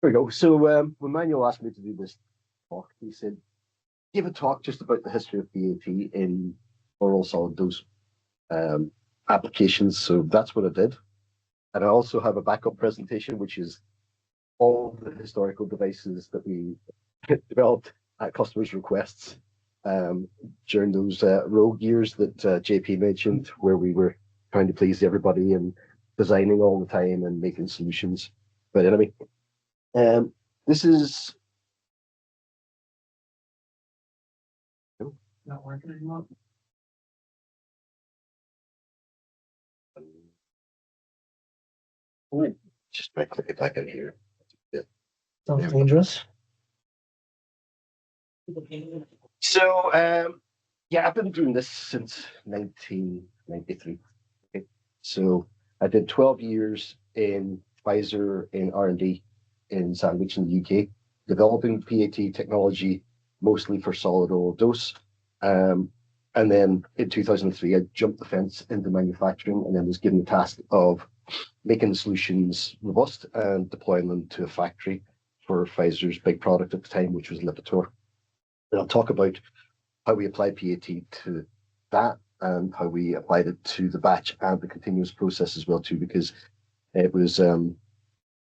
There we go. So when Manuel asked me to do this talk, he said, give a talk just about the history of PAT in oral solid dose applications. So that's what I did. And I also have a backup presentation, which is all the historical devices that we developed at customers' requests during those rogue years that JP mentioned, where we were trying to please everybody and designing all the time and making solutions. But anyway, this is not working anymore. Just right click it back in here. Sounds dangerous. So yeah, I've been doing this since 1993. Okay. So I did 12 years in Pfizer in R&D in Sandwich in the UK, developing PAT technology mostly for solid oral dose. And then in 2003, I jumped the fence into manufacturing and then was given the task of making the solutions robust and deploying them to a factory for Pfizer's big product at the time, which was Lipitor. And I'll talk about how we applied PAT to that and how we applied it to the batch and the continuous process as well too, because it was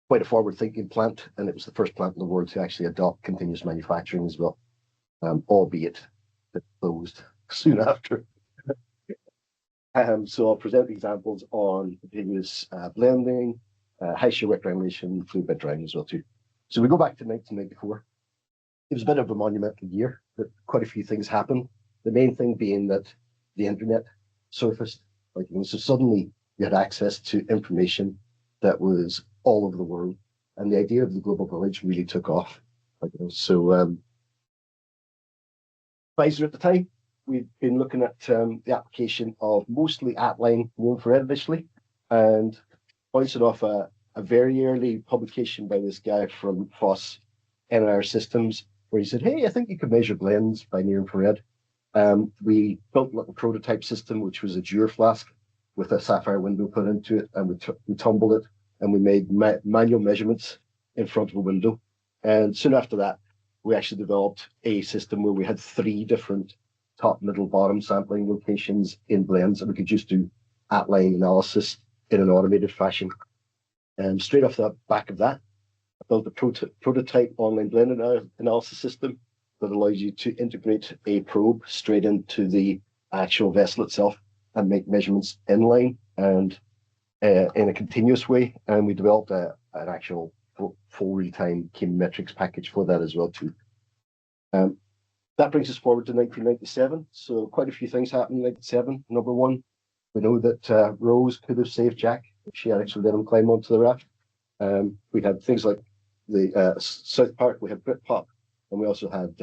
quite a forward-thinking plant, and it was the first plant in the world to actually adopt continuous manufacturing as well, albeit it closed soon after. So I'll present examples on continuous blending, high shear wet granulation, fluid bed drying as well too. So we go back to 1994. It was a bit of a monumental year, but quite a few things happened. The main thing being that the internet surfaced. So suddenly you had access to information that was all over the world, and the idea of the global village really took off. So Pfizer at the time, we've been looking at the application of mostly at-line near-infrared initially, and bouncing off a very early publication by this guy from FOSS NIR Systems, where he said, hey, I think you could measure blends by near-infrared. We built a little prototype system, which was a Dewar flask with a sapphire window put into it, and we tumbled it, and we made manual measurements in front of a window. And soon after that, we actually developed a system where we had 3 different top, middle, bottom sampling locations in blends, and we could just do at-line analysis in an automated fashion. And straight off the back of that, I built a prototype online blend analysis system that allows you to integrate a probe straight into the actual vessel itself and make measurements inline and in a continuous way. And we developed an actual full real-time chemometrics package for that as well too. That brings us forward to 1997. So quite a few things happened in 1997. Number one, we know that Rose could have saved Jack if she had actually let him climb onto the raft. We had things like the South Park, we had Britpop, and we also had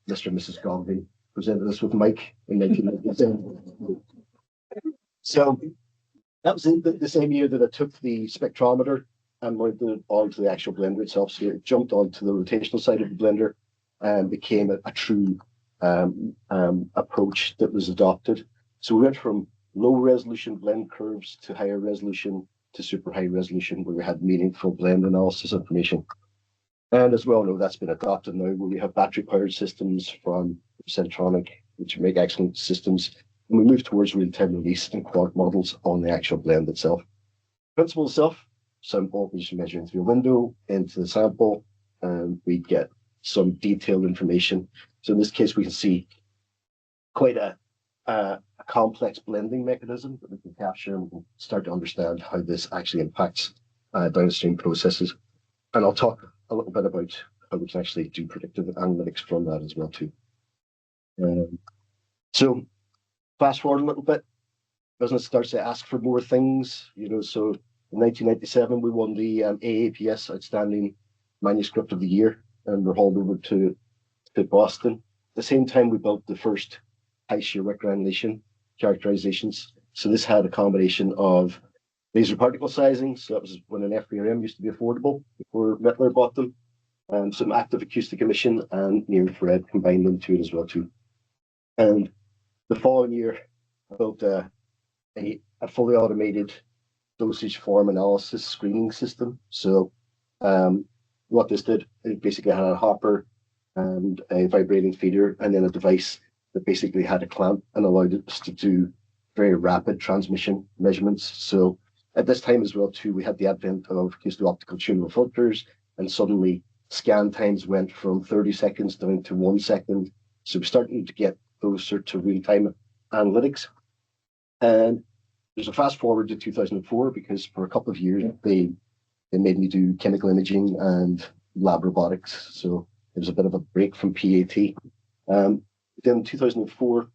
Mr. and Mrs. Galvin presented us with Mike in 1997. So that was the same year that I took the spectrometer and mounted it onto the actual blender itself. So it jumped onto the rotational side of the blender and became a true approach that was adopted. So we went from low resolution blend curves to higher resolution to super high resolution, where we had meaningful blend analysis information. And as well know, that's been adopted now, where we have battery powered systems from Centronic, which make excellent systems. And we move towards real-time release and quant models on the actual blend itself. Principle itself, simple, we just measuring through a window into the sample, and we get some detailed information. So in this case, we can see quite a complex blending mechanism that we can capture, and we can start to understand how this actually impacts downstream processes. And I'll talk a little bit about how we can actually do predictive analytics from that as well too. So fast forward a little bit, business starts to ask for more things, so in 1997, we won the AAPS Outstanding Manuscript of the Year, and we're hauled over to Boston. At the same time, we built the first high shear wet granulation characterizations. So this had a combination of laser particle sizing, so that was when an FBRM used to be affordable before Mettler bought them, and some active acoustic emission and near infrared combined into it as well too. And the following year, I built a fully automated dosage form analysis screening system. So what this did, it basically had a hopper and a vibrating feeder, and then a device that basically had a clamp and allowed us to do very rapid transmission measurements. So at this time as well, too, we had the advent of acousto-optical tunable filters, and suddenly scan times went from 30 seconds down to 1 second. So we're starting to get closer to real-time analytics. And there's a fast forward to 2004, because for a couple of years, they made me do chemical imaging and lab robotics. So it was a bit of a break from PAT. Then in 2004,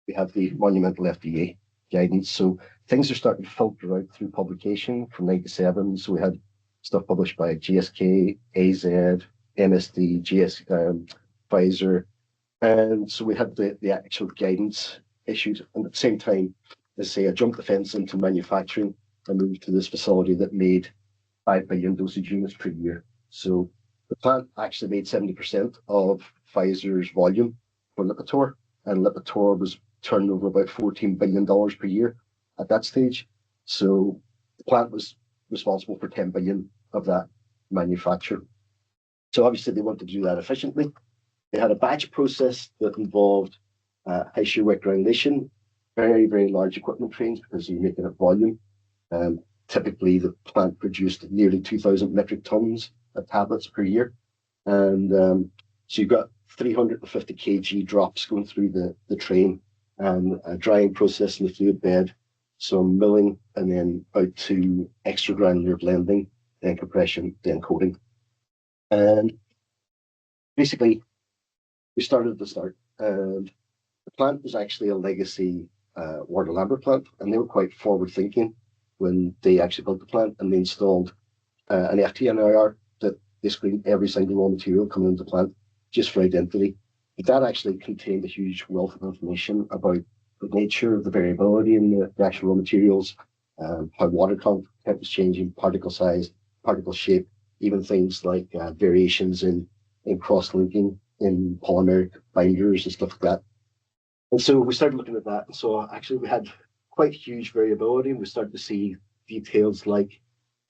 we have the monumental FDA guidance. So things are starting to filter out through publication from 97. So we had stuff published by GSK, AZ, MSD, Pfizer. And so we had the actual guidance issues. And at the same time, let's say I jumped the fence into manufacturing and moved to this facility that made 5 billion dosage units per year. So the plant actually made 70% of Pfizer's volume for Lipitor, and Lipitor was turning over about $14 billion per year at that stage. So the plant was responsible for 10 billion of that manufacture. So obviously they wanted to do that efficiently. They had a batch process that involved high shear wet granulation, very, very large equipment trains because you're making up volume. Typically, the plant produced nearly 2,000 metric tons of tablets per year. And so you've got 350 kg drops going through the train, and a drying process in the fluid bed, some milling, and then out to extra granular blending, then compression, then coating. And basically, we started at the start. And the plant was actually a legacy Warder Lambert plant, and they were quite forward thinking when they actually built the plant, and they installed an FTNIR that they screened every single raw material coming into the plant just for identity. But that actually contained a huge wealth of information about the nature of the variability in the actual raw materials, how water content was changing, particle size, particle shape, even things like variations in cross-linking in polymeric binders and stuff like that. And so we started looking at that. And so actually we had quite huge variability, and we started to see details like,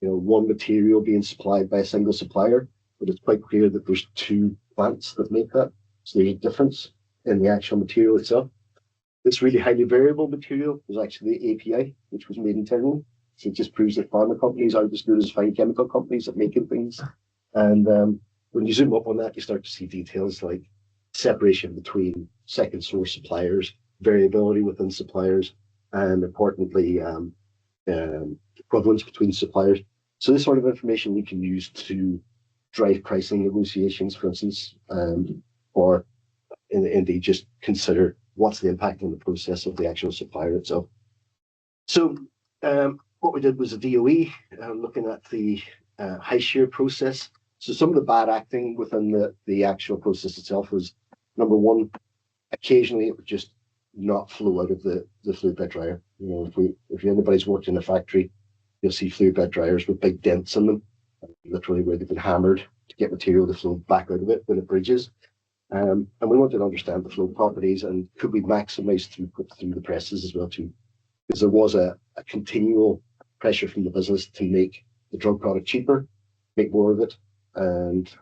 one material being supplied by a single supplier, but it's quite clear that there's two plants that make that. So there's a difference in the actual material itself. This really highly variable material was actually the API, which was made internally. So it just proves that pharma companies aren't as good as fine chemical companies at making things. And when you zoom up on that, you start to see details like separation between second source suppliers, variability within suppliers, and importantly, equivalence between suppliers. So this sort of information we can use to drive pricing negotiations, for instance, or indeed just consider what's the impact on the process of the actual supplier itself. So what we did was a DOE, looking at the high shear process. So some of the bad acting within the actual process itself was, number one, occasionally it would just not flow out of the fluid bed dryer. If anybody's worked in a factory, you'll see fluid bed dryers with big dents in them, literally where they've been hammered to get material to flow back out of it when it bridges. And we wanted to understand the flow properties, and could we maximize throughput through the presses as well too, because there was a continual pressure from the business to make the drug product cheaper, make more of it, and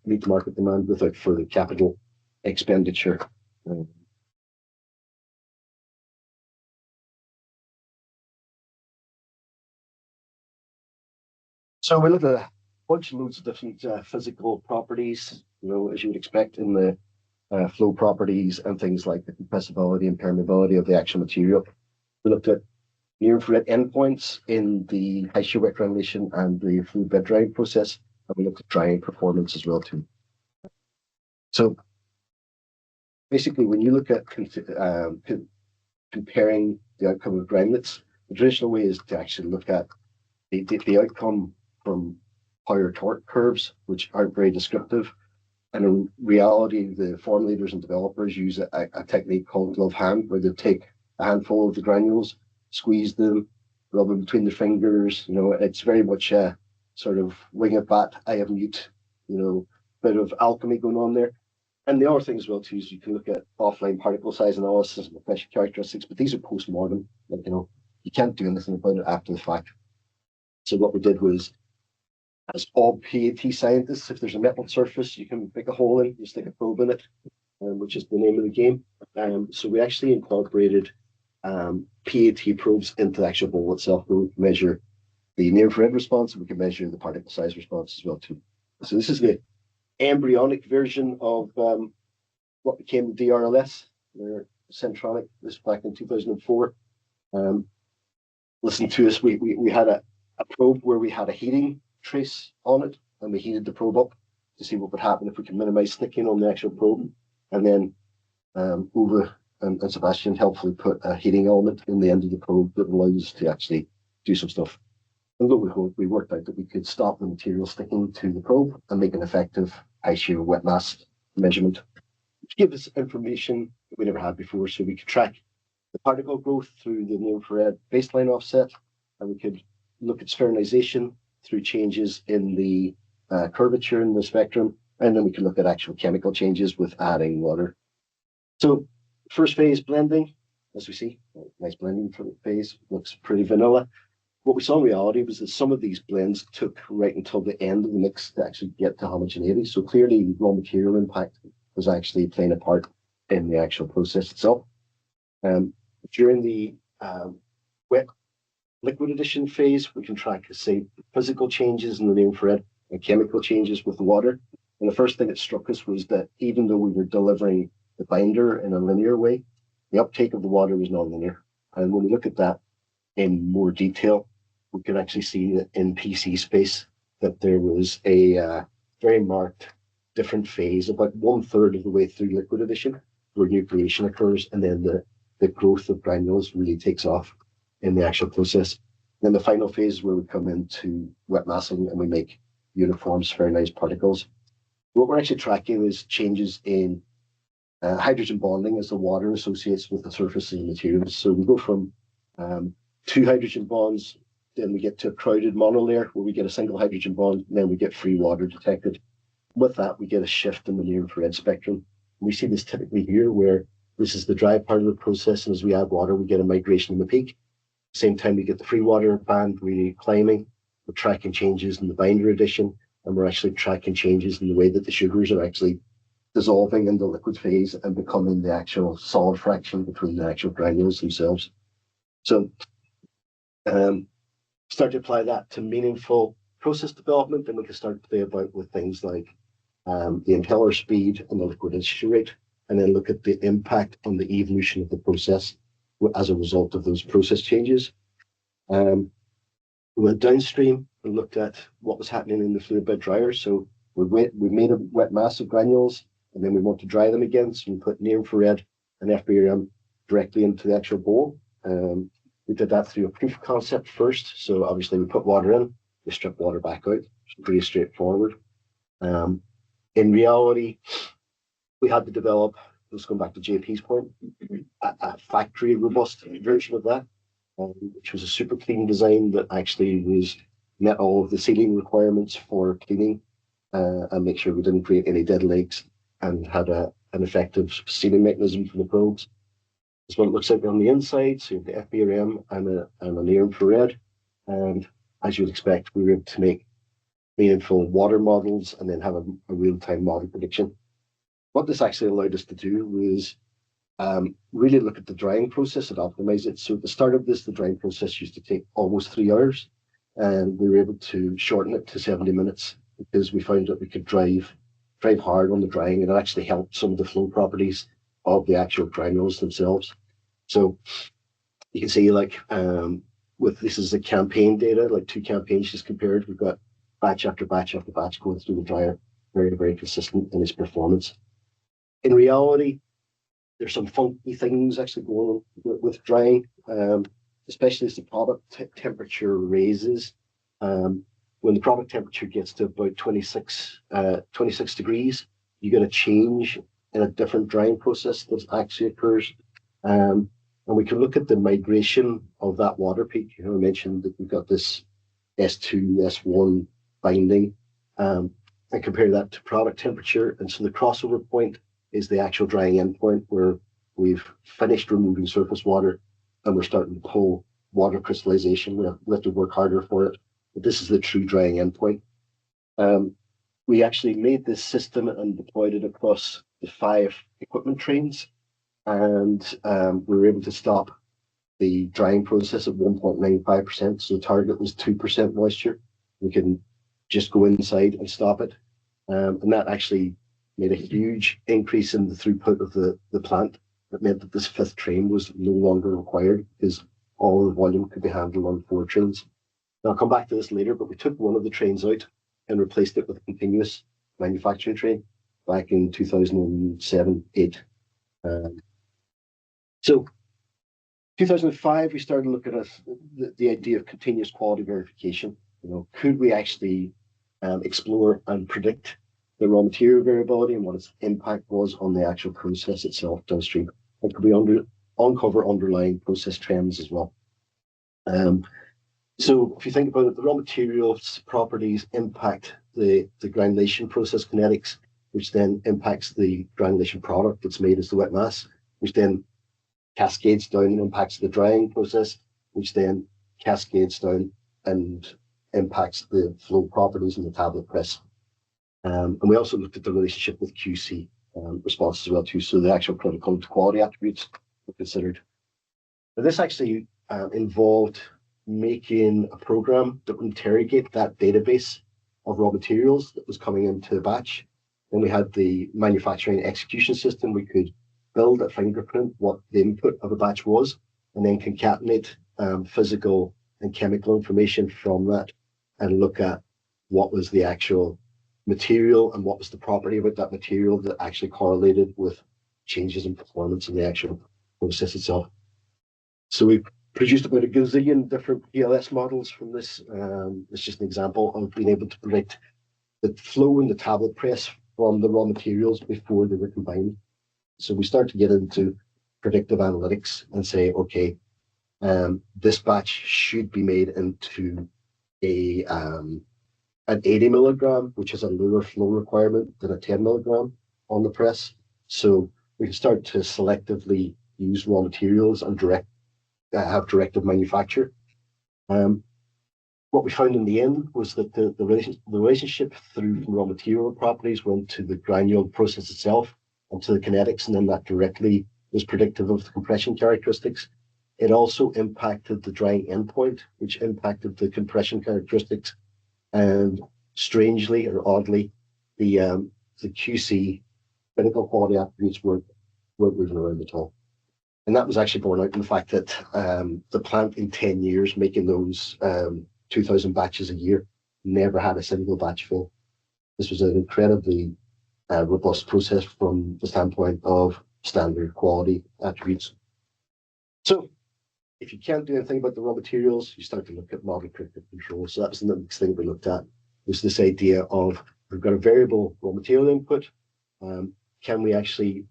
meet the market demand without further capital expenditure. So we looked at a bunch of loads of different physical properties, as you would expect in the flow properties, and things like the compressibility and permeability of the actual material. We looked at near-infrared endpoints in the high shear wet granulation and the fluid bed drying process, and we looked at drying performance as well too. So basically, when you look at comparing the outcome of granulates, the traditional way is to actually look at the outcome from power torque curves, which aren't very descriptive. And in reality, the formulators and developers use a technique called glove hand, where they take a handful of the granules, squeeze them, rub them between their fingers. It's very much a sort of wing it bat, eye of mute, bit of alchemy going on there. And the other thing as well too is you can look at offline particle size analysis and pressure characteristics, but these are post-mortem. You can't do anything about it after the fact. So what we did was as all PAT scientists, if there's a metal surface, you can pick a hole in, you stick a probe in it, which is the name of the game. So we actually incorporated PAT probes into the actual bowl itself. We measure the near-infrared response, and we can measure the particle size response as well too. So this is the embryonic version of what became the DRLS, the Centronic. This back in 2004. Listen to us. We had a probe where we had a heating trace on it, and we heated the probe up to see what would happen if we could minimize sticking on the actual probe. And then Uwe and Sebastian helpfully put a heating element in the end of the probe that allows us to actually do some stuff. And lo and behold, we worked out that we could stop the material sticking to the probe and make an effective high shear wet mass measurement, which gives us information that we never had before. So we could track the particle growth through the near-infrared baseline offset, and we could look at spheronization through changes in the curvature in the spectrum, and then we can look at actual chemical changes with adding water. So first phase blending, as we see, nice blending phase, looks pretty vanilla. What we saw in reality was that some of these blends took right until the end of the mix to actually get to homogeneity. So clearly raw material impact was actually playing a part in the actual process itself. During the wet liquid addition phase, we can track, say, physical changes in the near-infrared and chemical changes with the water. And the first thing that struck us was that even though we were delivering the binder in a linear way, the uptake of the water was non-linear. And when we look at that in more detail, we could actually see that in PC space that there was a very marked different phase, about 1/3 of the way through liquid addition, where nucleation occurs, and then the growth of granules really takes off in the actual process. Then the final phase where we come into wet massing and we make uniform spheronized particles. What we're actually tracking is changes in hydrogen bonding as the water associates with the surface of the materials. So we go from 2 hydrogen bonds, then we get to a crowded monolayer where we get a single hydrogen bond, and then we get free water detected. With that, we get a shift in the near-infrared spectrum. We see this typically here, where this is the dry part of the process, and as we add water, we get a migration in the peak. At the same time, we get the free water band really climbing. We're tracking changes in the binder addition, and we're actually tracking changes in the way that the sugars are actually dissolving in the liquid phase and becoming the actual solid fraction between the actual granules themselves. So start to apply that to meaningful process development, and we can start to play about with things like the impeller speed and the liquid addition rate, and then look at the impact on the evolution of the process as a result of those process changes. We went downstream and looked at what was happening in the fluid bed dryer. So we made a wet mass of granules, and then we want to dry them again. So we put near-infrared and FBRM directly into the actual bowl. We did that through a proof of concept first. So obviously we put water in, we strip water back out. It's pretty straightforward. In reality, we had to develop, let's go back to JP's point, a factory robust version of that, which was a super clean design that actually met all of the sealing requirements for cleaning and make sure we didn't create any dead legs and had an effective sealing mechanism for the probes. This is what it looks like on the inside, so the FBRM and a near-infrared. And as you'd expect, we were able to make meaningful water models and then have a real-time model prediction. What this actually allowed us to do was really look at the drying process and optimize it. So at the start of this, the drying process used to take almost 3 hours, and we were able to shorten it to 70 minutes because we found that we could drive hard on the drying, and it actually helped some of the flow properties of the actual granules themselves. So you can see, like, with this is the campaign data, like 2 campaigns just compared. We've got batch after batch after batch going through the dryer, very, very consistent in its performance. In reality, there's some funky things actually going on with drying, especially as the product temperature raises. When the product temperature gets to about 26 degrees, you get a change in a different drying process that actually occurs. And we can look at the migration of that water peak. I mentioned that we've got this S2, S1 binding, and compare that to product temperature. And so the crossover point is the actual drying endpoint where we've finished removing surface water and we're starting to pull water crystallization. We have to work harder for it, but this is the true drying endpoint. We actually made this system and deployed it across the 5 equipment trains, and we were able to stop the drying process at 1.95%. So the target was 2% moisture. We can just go inside and stop it. And that actually made a huge increase in the throughput of the plant. That meant that this 5th train was no longer required because all the volume could be handled on 4 trains. Now, I'll come back to this later, but we took one of the trains out and replaced it with a continuous manufacturing train back in 2007-8. So 2005, we started looking at the idea of continuous quality verification. Could we actually explore and predict the raw material variability and what its impact was on the actual process itself downstream? And could we uncover underlying process trends as well? So if you think about it, the raw materials properties impact the granulation process kinetics, which then impacts the granulation product that's made as the wet mass, which then cascades down and impacts the drying process, which then cascades down and impacts the flow properties in the tablet press. And we also looked at the relationship with QC responses as well too, so the actual critical quality attributes were considered. But this actually involved making a program that would interrogate that database of raw materials that was coming into the batch. Then we had the manufacturing execution system. We could build a fingerprint what the input of a batch was, and then concatenate physical and chemical information from that and look at what was the actual material and what was the property about that material that actually correlated with changes in performance in the actual process itself. So we produced about a gazillion different PLS models from this. It's just an example of being able to predict the flow in the tablet press from the raw materials before they were combined. So we start to get into predictive analytics and say, okay, this batch should be made into an 80 milligram, which is a lower flow requirement than a 10 milligram on the press. So we can start to selectively use raw materials and have directive manufacture. What we found in the end was that the relationship through raw material properties went to the granule process itself and to the kinetics, and then that directly was predictive of the compression characteristics. It also impacted the drying endpoint, which impacted the compression characteristics. And strangely or oddly, the QC critical quality attributes weren't moving around at all. And that was actually borne out in the fact that the plant in 10 years making those 2,000 batches a year never had a single batch fail. This was an incredibly robust process from the standpoint of standard quality attributes. So if you can't do anything about the raw materials, you start to look at model predictive control. So that was the next thing we looked at, was this idea of, we've got a variable raw material input. Can we actually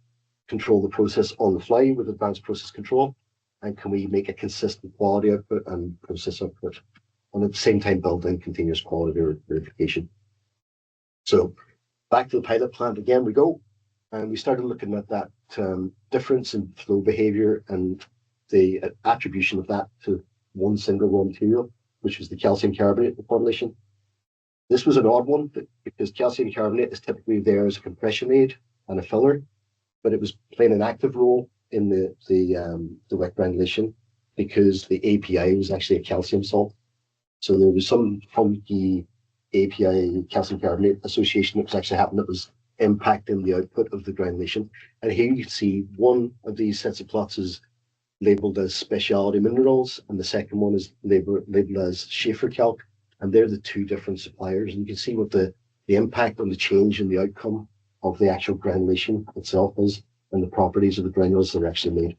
control the process on the fly with advanced process control? And can we make a consistent quality output and process output? And at the same time, build in continuous quality verification. So back to the pilot plant again we go. And we started looking at that difference in flow behavior and the attribution of that to one single raw material, which was the calcium carbonate formulation. This was an odd one because calcium carbonate is typically there as a compression aid and a filler, but it was playing an active role in the wet granulation because the API was actually a calcium salt. So there was some funky API calcium carbonate association that was actually happening that was impacting the output of the granulation. And here you can see one of these sets of plots is labeled as specialty minerals, and the second one is labeled as Schaefer calc, and they're the two different suppliers. And you can see what the impact on the change in the outcome of the actual granulation itself is, and the properties of the granules that are actually made.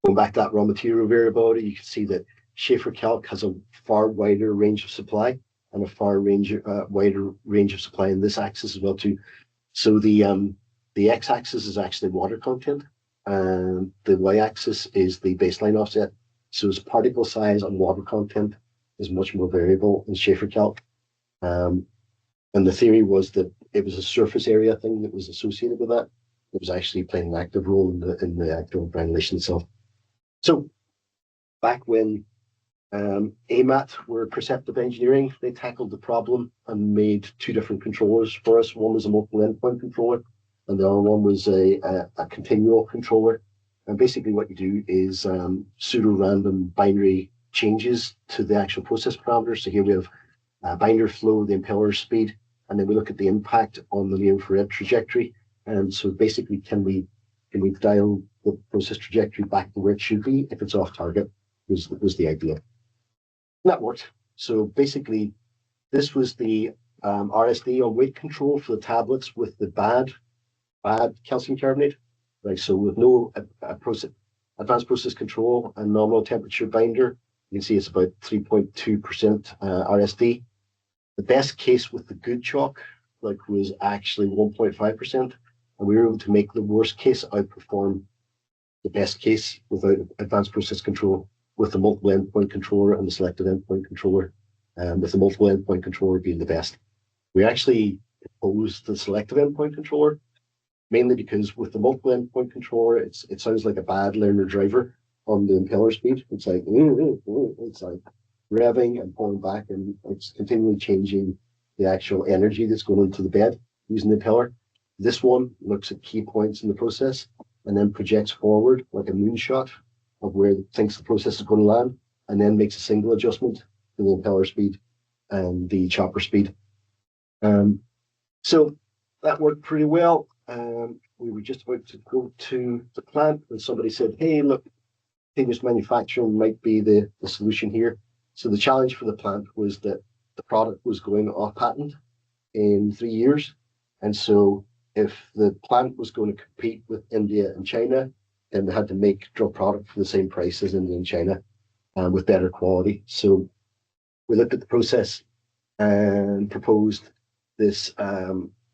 Going back to that raw material variability, you can see that Schaefer calc has a far wider range of supply and a far wider range of supply in this axis as well too. So the x-axis is actually water content, and the y-axis is the baseline offset. So its particle size and water content is much more variable in Schaefer calc. And the theory was that it was a surface area thing that was associated with that. It was actually playing an active role in the actual granulation itself. So back when AMAT were Perceptive Engineering. They tackled the problem and made two different controllers for us. One was a multiple endpoint controller, and the other one was a continual controller. And basically what you do is pseudo-random binary changes to the actual process parameters. So here we have binder flow, the impeller speed, and then we look at the impact on the near-infrared trajectory. And so basically, can we dial the process trajectory back to where it should be if it's off target, was the idea. And that worked. So basically, this was the RSD or weight control for the tablets with the bad calcium carbonate. Right, so with no advanced process control and nominal temperature binder, you can see it's about 3.2% RSD. The best case with the good chalk was actually 1.5%, and we were able to make the worst case outperform the best case without advanced process control with the multiple endpoint controller and the selective endpoint controller, with the multiple endpoint controller being the best. We actually proposed the selective endpoint controller mainly because with the multiple endpoint controller, it sounds like a bad learner driver on the impeller speed. It's like revving and pulling back, and it's continually changing the actual energy that's going into the bed using the impeller. This one looks at key points in the process and then projects forward like a moonshot of where it thinks the process is going to land, and then makes a single adjustment to the impeller speed and the chopper speed. So that worked pretty well. We were just about to go to the plant and somebody said, hey, look, continuous manufacturing might be the solution here. So the challenge for the plant was that the product was going off patent in 3 years. And so if the plant was going to compete with India and China, then they had to make drug product for the same price as India and China, with better quality. So we looked at the process and proposed this,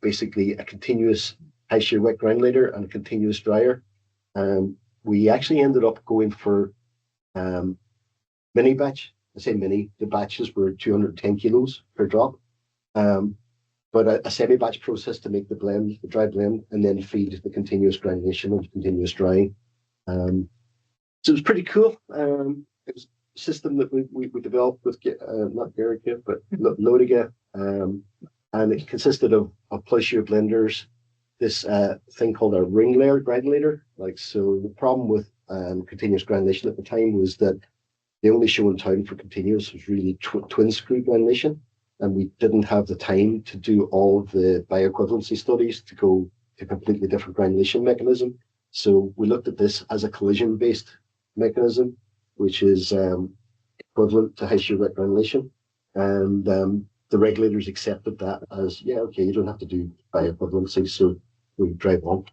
basically a continuous high shear wet granulator and a continuous dryer. We actually ended up going for mini batch. I say mini, the batches were 210 kilos per drop. But a semi-batch process to make the blend, the dry blend, and then feed the continuous granulation and continuous drying. So it was pretty cool. It was a system that we developed with not Gerica, but Lodiga, and it consisted of plus-shear blenders, this thing called a ring layer granulator. So the problem with continuous granulation at the time was that the only show in town for continuous was really twin screw granulation, and we didn't have the time to do all of the bioequivalency studies to go to a completely different granulation mechanism. So we looked at this as a collision-based mechanism, which is equivalent to high shear wet granulation, and the regulators accepted that as, yeah, okay, you don't have to do bioequivalency, so we drive on.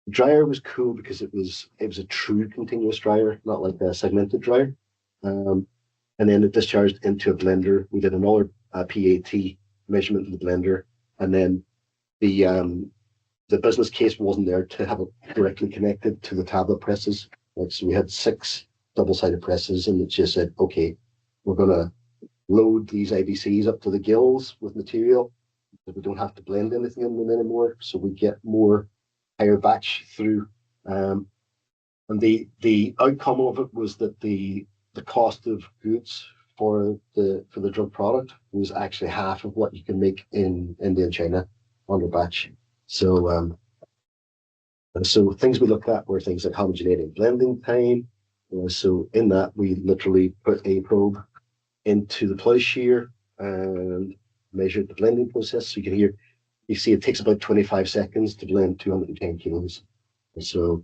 The dryer was cool because it was a true continuous dryer, not like a segmented dryer. And then it discharged into a blender. We did another PAT measurement in the blender, and then the business case wasn't there to have it directly connected to the tablet presses. So we had 6 double-sided presses, and it just said, okay, we're going to load these IBCs up to the gills with material, but we don't have to blend anything in them anymore, so we get more higher batch through. And the outcome of it was that the cost of goods for the drug product was actually half of what you can make in India and China on the batch. So so things we looked at were things like homogeneity blending time. So in that, we literally put a probe into the plough shear and measured the blending process. So you see it takes about 25 seconds to blend 210 kilos. And so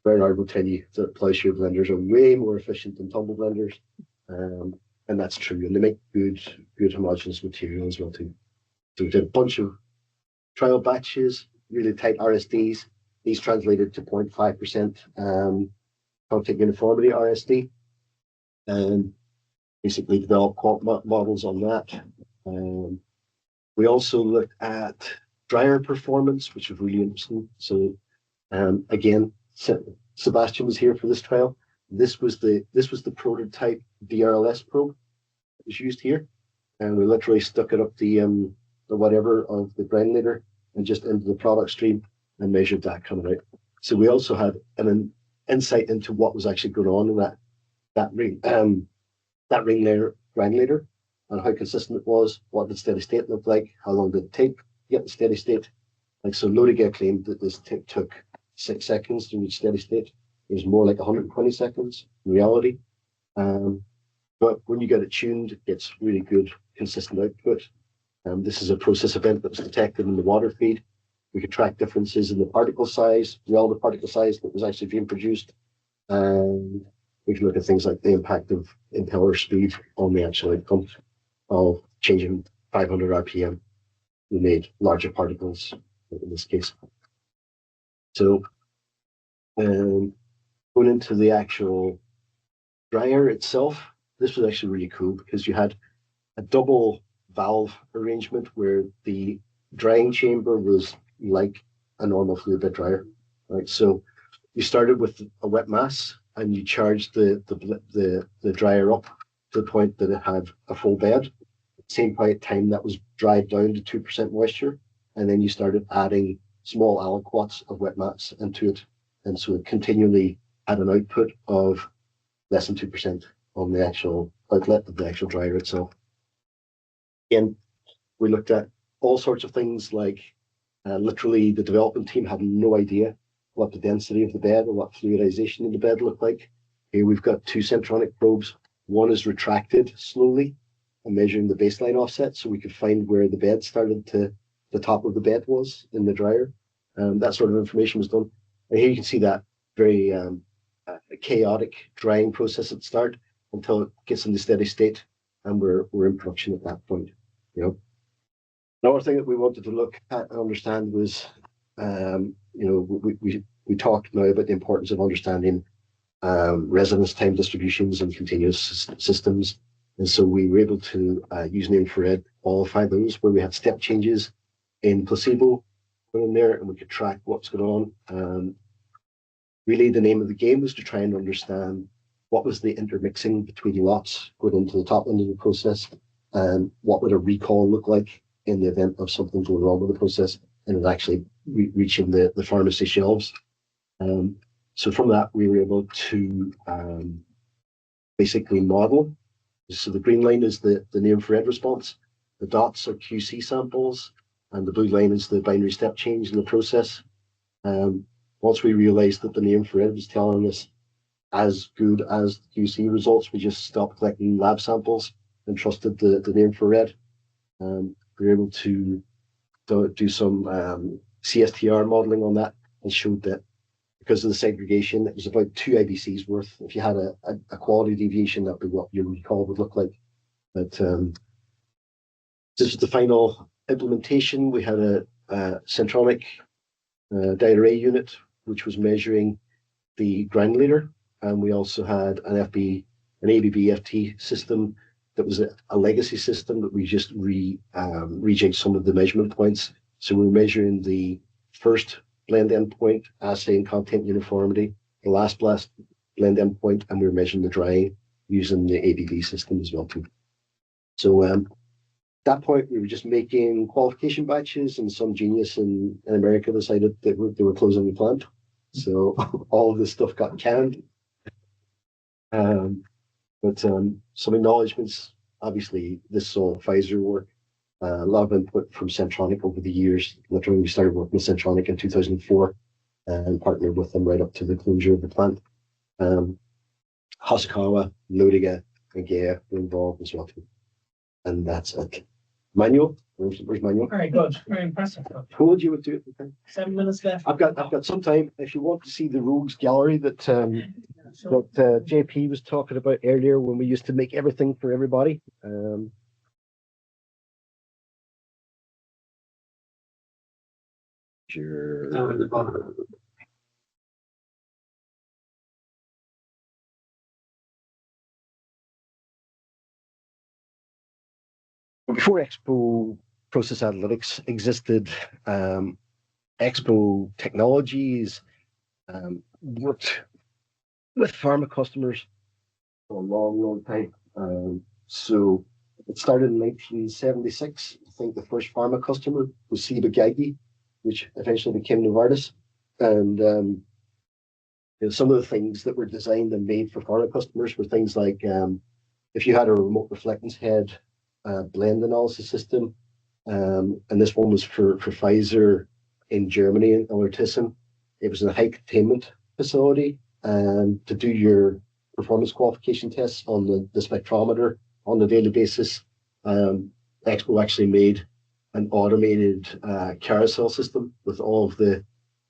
Bernard will tell you that plough shear blenders are way more efficient than tumble blenders. And that's true. And they make good homogeneous material as well too. So we did a bunch of trial batches, really tight RSDs. These translated to 0.5% contact uniformity RSD, and basically developed quant models on that. We also looked at dryer performance, which was really interesting. So again, Sebastian was here for this trial. This was the prototype DRLS probe that was used here, and we literally stuck it up the whatever of the granulator and just into the product stream and measured that coming out. So we also had an insight into what was actually going on in that ring. that ring layer granulator and how consistent it was, what did steady state look like, how long did it take to get the steady state. Like so Lodiga claimed that this took 6 seconds to reach steady state. It was more like 120 seconds in reality. But when you get it tuned, it's really good, consistent output. This is a process event that was detected in the water feed. We could track differences in the particle size, relative particle size that was actually being produced. And we can look at things like the impact of impeller speed on the actual outcome of changing 500 RPM. We made larger particles in this case. So going into the actual dryer itself, this was actually really cool because you had a double valve arrangement where the drying chamber was like a normal fluid bed dryer, right? So you started with a wet mass and you charged the dryer up to the point that it had a full bed. At the same time that was dried down to 2% moisture, and then you started adding small aliquots of wet mass into it, and so it continually had an output of less than 2% on the actual outlet of the actual dryer itself. Again, we looked at all sorts of things like literally the development team had no idea what the density of the bed or what fluidization in the bed looked like. Here we've got 2 centronic probes. One is retracted slowly and measuring the baseline offset so we could find where the bed started to the top of the bed was in the dryer. That sort of information was done. And here you can see that very chaotic drying process at the start until it gets into steady state and we're in production at that point. You know, another thing that we wanted to look at and understand was, we talked now about the importance of understanding residence time distributions and continuous systems, and so we were able to use an infrared qualify those where we had step changes in placebo in there, and we could track what's going on. Really, the name of the game was to try and understand what was the intermixing between lots going into the top end of the process, and what would a recall look like in the event of something going wrong with the process and it actually reaching the pharmacy shelves. So from that, we were able to basically model. So the green line is the near infrared response, the dots are QC samples, and the blue line is the binary step change in the process. Once we realized that the near infrared was telling us as good as the QC results, we just stopped collecting lab samples and trusted the near infrared. We were able to do some CSTR modeling on that and showed that because of the segregation, it was about 2 IBCs worth. If you had a quality deviation, that would be what your recall would look like. But this was the final implementation. We had a centronic diarrhea unit, which was measuring the granulator, and we also had an ABB FT system that was a legacy system that we just rejigged some of the measurement points. So we were measuring the first blend endpoint, assay and content uniformity, the last blend endpoint, and we were measuring the drying using the ABB system as well too. So at that point, we were just making qualification batches, and some genius in America decided that they were closing the plant. So all of this stuff got canned. But some acknowledgements, obviously, this saw Pfizer work, a lot of input from Centronic over the years. Literally, we started working with Centronic in 2004 and partnered with them right up to the closure of the plant. Hosokawa, Lodiga, and Gaia were involved as well too. And that's it. Manuel, where's Manuel? Very good. Very impressive. Told you would do it. Okay. 7 minutes left. I've got some time. If you want to see the Rogues Gallery that JP was talking about earlier, when we used to make everything for everybody. Before Expo Process Analytics existed, Expo Technologies worked with pharma customers for a long, long time. So it started in 1976. I think the first pharma customer was Ciba-Geigy, which eventually became Novartis. And some of the things that were designed and made for pharma customers were things like if you had a remote reflectance head blend analysis system, and this one was for Pfizer in Germany in Allertissen. It was in a high containment facility, and to do your performance qualification tests on the spectrometer on a daily basis, Expo actually made an automated carousel system with all of the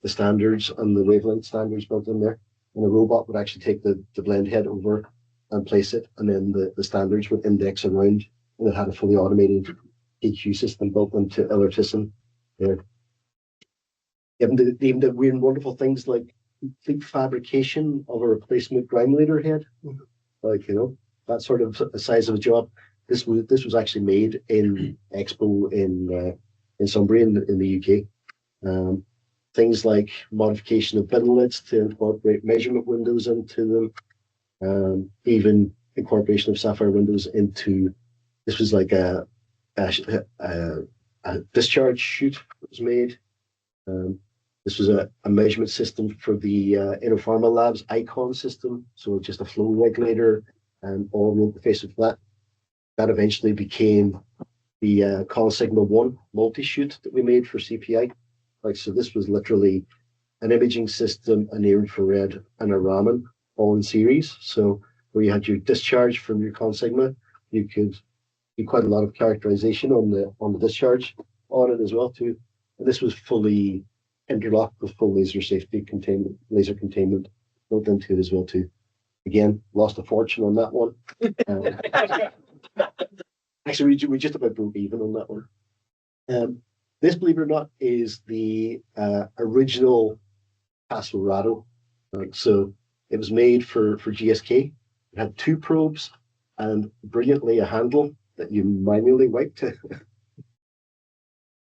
standards and the wavelength standards built in there. And a robot would actually take the blend head over and place it, and then the standards would index around, and it had a fully automated EQ system built into Allertissen there. Even the weird and wonderful things like complete fabrication of a replacement granulator head, like, you know, that sort of size of a job. This was actually made in Expo in Sunbury in the UK. Things like modification of bin lids to incorporate measurement windows into them, even incorporation of sapphire windows into. This was like a discharge chute that was made. This was a measurement system for the Pharma Labs Icon system, so just a flow regulator and all the interface of that. That eventually became the Col Sigma 1 multi-chute that we made for CPI. Like, so this was literally an imaging system, a near infrared, and a Raman all in series. So where you had your discharge from your Col Sigma, you could do quite a lot of characterization on the discharge on it as well too. And this was fully interlocked with full laser containment built into it as well too. Again, lost a fortune on that one. Actually, we just about broke even on that one. This, believe it or not, is the original Paso Rado. So it was made for GSK. It had 2 probes and brilliantly a handle that you manually wiped.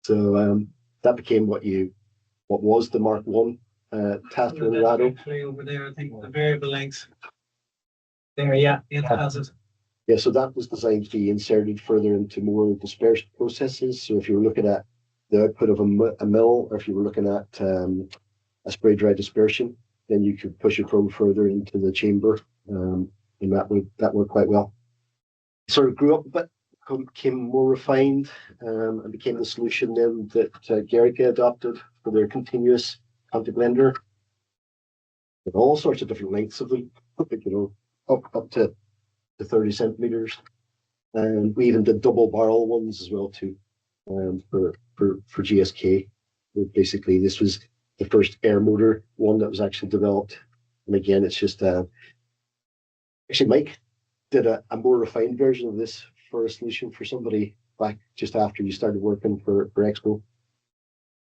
So that became what was the Mark 1 Tasker and Rado. Actually over there, I think the variable length. There, yeah, it has it. Yeah, so that was designed to be inserted further into more dispersed processes. So if you were looking at the output of a mill, or if you were looking at a spray dry dispersion, then you could push a probe further into the chamber, and that worked quite well. Sort of grew up a bit, became more refined, and became the solution then that Gericke adopted for their continuous counterblender, with all sorts of different lengths of them, like, you know, up to 30 centimeters, and we even did double barrel ones as well too, for GSK. Basically, this was the first air motor one that was actually developed, and again, it's just actually Mike did a more refined version of this for a solution for somebody back just after you started working for Expo.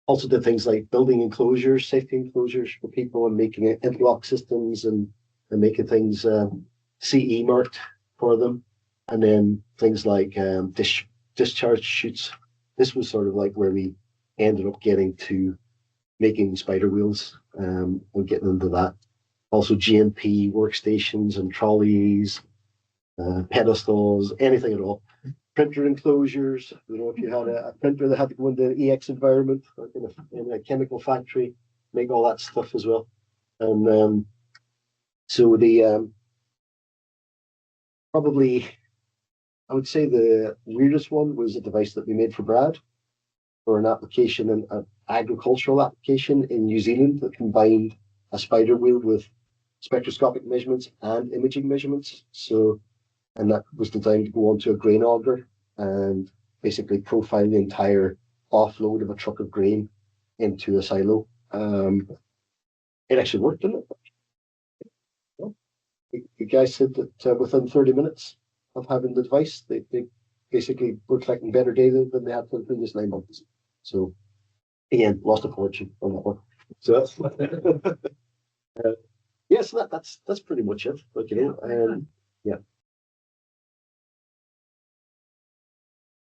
Also did things like building enclosures, safety enclosures for people, and making interlock systems and making things CE marked for them, and then things like discharge chutes. This was sort of like where we ended up getting to making spider wheels, and getting into that. Also GMP workstations and trolleys, pedestals, anything at all. Printer enclosures, you know, if you had a printer that had to go into the EX environment, like in a chemical factory, make all that stuff as well. And so the probably, I would say the weirdest one was a device that we made for Brad for an application, an agricultural application in New Zealand that combined a spider wheel with spectroscopic measurements and imaging measurements. So, and that was designed to go onto a grain auger and basically profile the entire offload of a truck of grain into a silo. It actually worked, didn't it? The guy said that within 30 minutes of having the device, they basically were collecting better data than they had for the previous 9 months. So, again, lost a fortune on that one. So that's yeah. So that's pretty much it. But, you know, yeah.